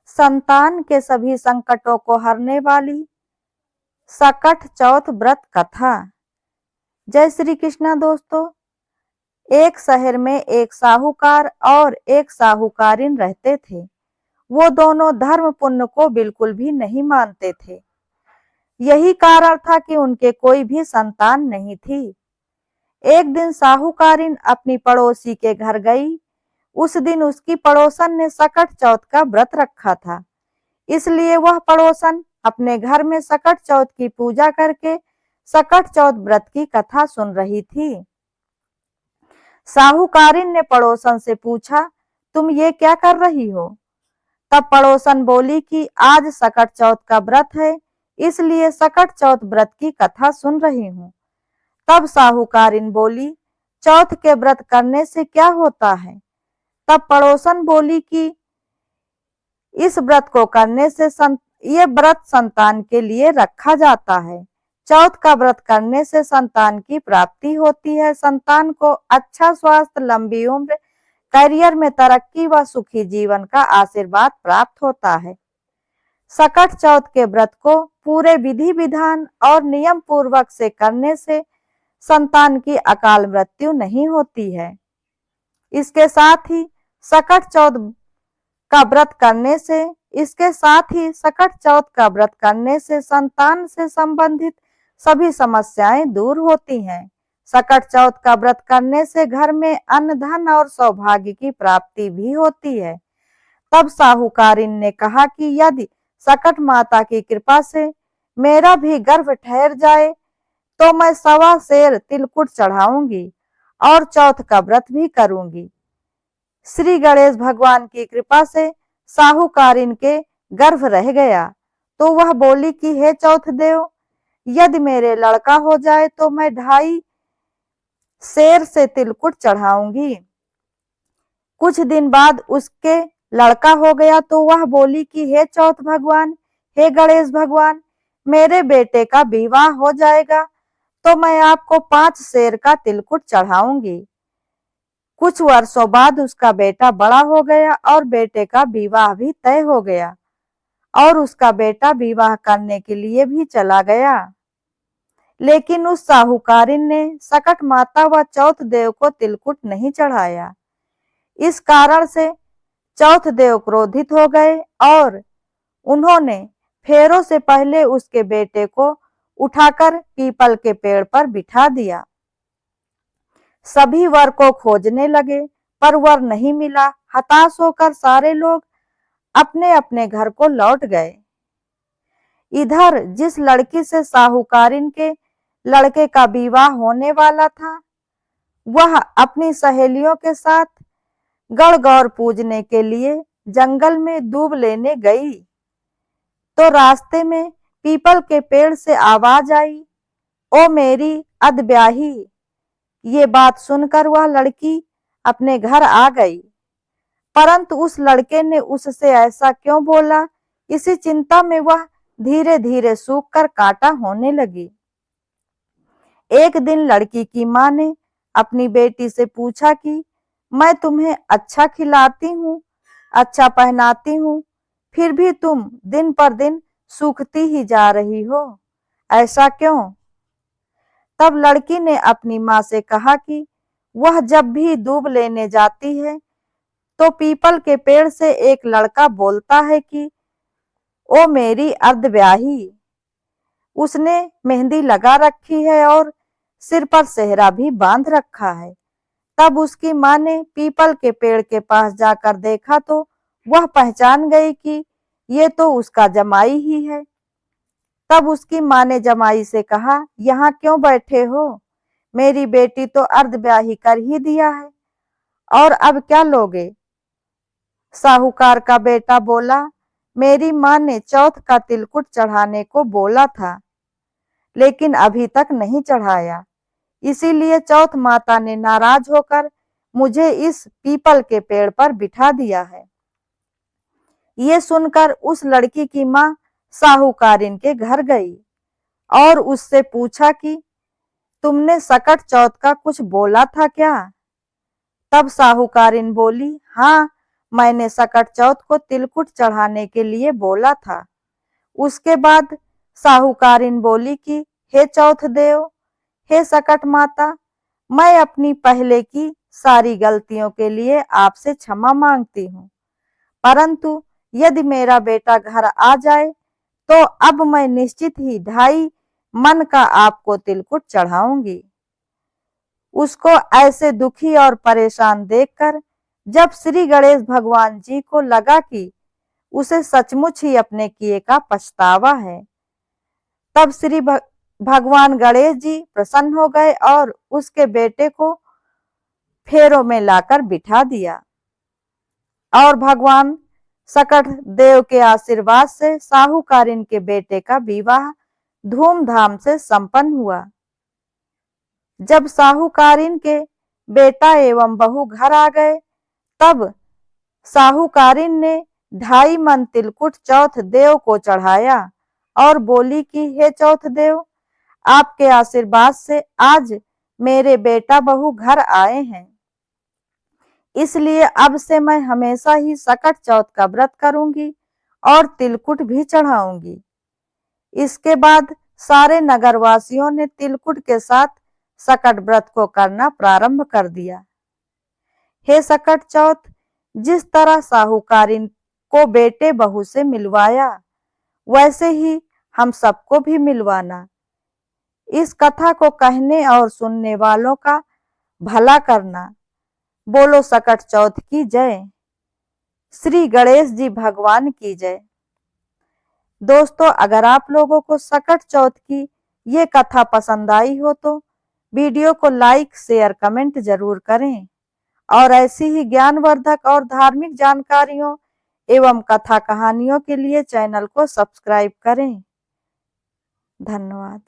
संतान के सभी संकटों को हरने वाली सकट चौथ व्रत कथा। जय श्री कृष्णा दोस्तों। एक शहर में एक साहूकार और एक साहूकारिन रहते थे। वो दोनों धर्म पुण्य को बिल्कुल भी नहीं मानते थे। यही कारण था कि उनके कोई भी संतान नहीं थी। एक दिन साहूकारिन अपनी पड़ोसी के घर गई। उस दिन उसकी पड़ोसन ने सकट चौथ का व्रत रखा था, इसलिए वह पड़ोसन अपने घर में सकट चौथ की पूजा करके सकट चौथ व्रत की कथा सुन रही थी। साहूकारिन ने पड़ोसन से पूछा, तुम ये क्या कर रही हो? तब पड़ोसन बोली कि आज सकट चौथ का व्रत है, इसलिए सकट चौथ व्रत की कथा सुन रही हूँ। तब साहूकारिन बोली, चौथ के व्रत करने से क्या होता है? तब पड़ोसन बोली कि इस व्रत को करने से ये व्रत संतान के लिए रखा जाता है। चौथ का व्रत करने से संतान की प्राप्ति होती है। संतान को अच्छा स्वास्थ्य, लंबी उम्र, करियर में तरक्की व सुखी जीवन का आशीर्वाद प्राप्त होता है। सकट चौथ के व्रत को पूरे विधि विधान और नियम पूर्वक से करने से संतान की अकाल मृत्यु नहीं होती है। इसके साथ ही सकट चौथ का व्रत करने से संतान से संबंधित सभी समस्याएं दूर होती हैं। सकट चौथ का व्रत करने से घर में अन्न, धन और सौभाग्य की प्राप्ति भी होती है। तब साहूकारिन ने कहा कि यदि सकट माता की कृपा से मेरा भी गर्भ ठहर जाए तो मैं 1.25 सेर तिलकुट चढ़ाऊंगी और चौथ का व्रत भी करूंगी। श्री गणेश भगवान की कृपा से साहूकारिन के गर्भ रह गया तो वह बोली कि हे चौथ देव, यदि मेरे लड़का हो जाए तो मैं 2.5 सेर से तिलकुट चढ़ाऊंगी। कुछ दिन बाद उसके लड़का हो गया तो वह बोली कि हे चौथ भगवान, हे गणेश भगवान, मेरे बेटे का विवाह हो जाएगा तो मैं आपको 5 सेर का तिलकुट चढ़ाऊंगी। कुछ वर्षों बाद उसका बेटा बड़ा हो गया और बेटे का विवाह भी तय हो गया और उसका बेटा विवाह करने के लिए भी चला गया। लेकिन उस साहूकारिन ने सकट माता व चौथ देव को तिलकुट नहीं चढ़ाया। इस कारण से चौथ देव क्रोधित हो गए और उन्होंने फेरों से पहले उसके बेटे को उठाकर पीपल के पेड़ पर बिठा दिया। सभी वर को खोजने लगे पर वर नहीं मिला। हताश होकर सारे लोग अपने अपने घर को लौट गए। इधर जिस लड़की से साहूकारिन के लड़के का विवाह होने वाला था, वह अपनी सहेलियों के साथ गणगौर पूजने के लिए जंगल में दूब लेने गई तो रास्ते में पीपल के पेड़ से आवाज आई, ओ मेरी अधब्याही। ये बात सुनकर वह लड़की अपने घर आ गई, परंतु उस लड़के ने उससे ऐसा क्यों बोला, इसी चिंता में वह धीरे धीरे सूख कर कांटा होने लगी। एक दिन लड़की की माँ ने अपनी बेटी से पूछा कि मैं तुम्हें अच्छा खिलाती हूँ, अच्छा पहनाती हूँ, फिर भी तुम दिन पर दिन सूखती ही जा रही हो, ऐसा क्यों? तब लड़की ने अपनी माँ से कहा कि वह जब भी दूब लेने जाती है तो पीपल के पेड़ से एक लड़का बोलता है कि ओ मेरी अर्धब्याही। उसने मेहंदी लगा रखी है और सिर पर सेहरा भी बांध रखा है। तब उसकी माँ ने पीपल के पेड़ के पास जाकर देखा तो वह पहचान गई कि ये तो उसका जमाई ही है। तब उसकी माँ ने जमाई से कहा, यहाँ क्यों बैठे हो? मेरी बेटी तो अर्धब्याही कर ही दिया है और अब क्या लोगे? साहूकार का बेटा बोला, मेरी माँ ने चौथ का तिलकुट चढ़ाने को बोला था, लेकिन अभी तक नहीं चढ़ाया, इसीलिए चौथ माता ने नाराज होकर मुझे इस पीपल के पेड़ पर बिठा दिया है। ये सुनकर उस लड़की की माँ साहूकारिन के घर गई और उससे पूछा कि तुमने सकट चौथ का कुछ बोला था क्या? तब साहूकारिन बोली, हाँ, मैंने सकट चौथ को तिलकुट चढ़ाने के लिए बोला था। उसके बाद साहूकारिन बोली कि हे चौथ देव, हे सकट माता, मैं अपनी पहले की सारी गलतियों के लिए आपसे क्षमा मांगती हूँ, परंतु यदि मेरा बेटा घर आ जाए तो अब मैं निश्चित ही 2.5 मन का आपको तिलकुट चढ़ाऊंगी। उसको ऐसे दुखी और परेशान देखकर जब श्री गणेश भगवान जी को लगा कि उसे सचमुच ही अपने किए का पछतावा है, तब श्री भगवान गणेश जी प्रसन्न हो गए और उसके बेटे को फेरों में लाकर बिठा दिया और भगवान सकट देव के आशीर्वाद से साहूकारिन के बेटे का विवाह धूमधाम से संपन्न हुआ। जब साहूकारिन के बेटा एवं बहू घर आ गए, तब साहूकारिन ने 2.5 मन तिलकुट चौथ देव को चढ़ाया और बोली कि हे चौथ देव, आपके आशीर्वाद से आज मेरे बेटा बहू घर आए हैं, इसलिए अब से मैं हमेशा ही सकट चौथ का व्रत करूंगी और तिलकुट भी चढ़ाऊंगी। इसके बाद सारे नगरवासियों ने तिलकुट के साथ सकट व्रत को करना प्रारंभ कर दिया। हे सकट चौथ, जिस तरह साहूकारिन को बेटे बहू से मिलवाया, वैसे ही हम सबको भी मिलवाना। इस कथा को कहने और सुनने वालों का भला करना। बोलो सकट चौथ की जय। श्री गणेश जी भगवान की जय। दोस्तों, अगर आप लोगों को सकट चौथ की ये कथा पसंद आई हो तो वीडियो को लाइक, शेयर, कमेंट जरूर करें और ऐसी ही ज्ञानवर्धक और धार्मिक जानकारियों एवं कथा कहानियों के लिए चैनल को सब्सक्राइब करें। धन्यवाद।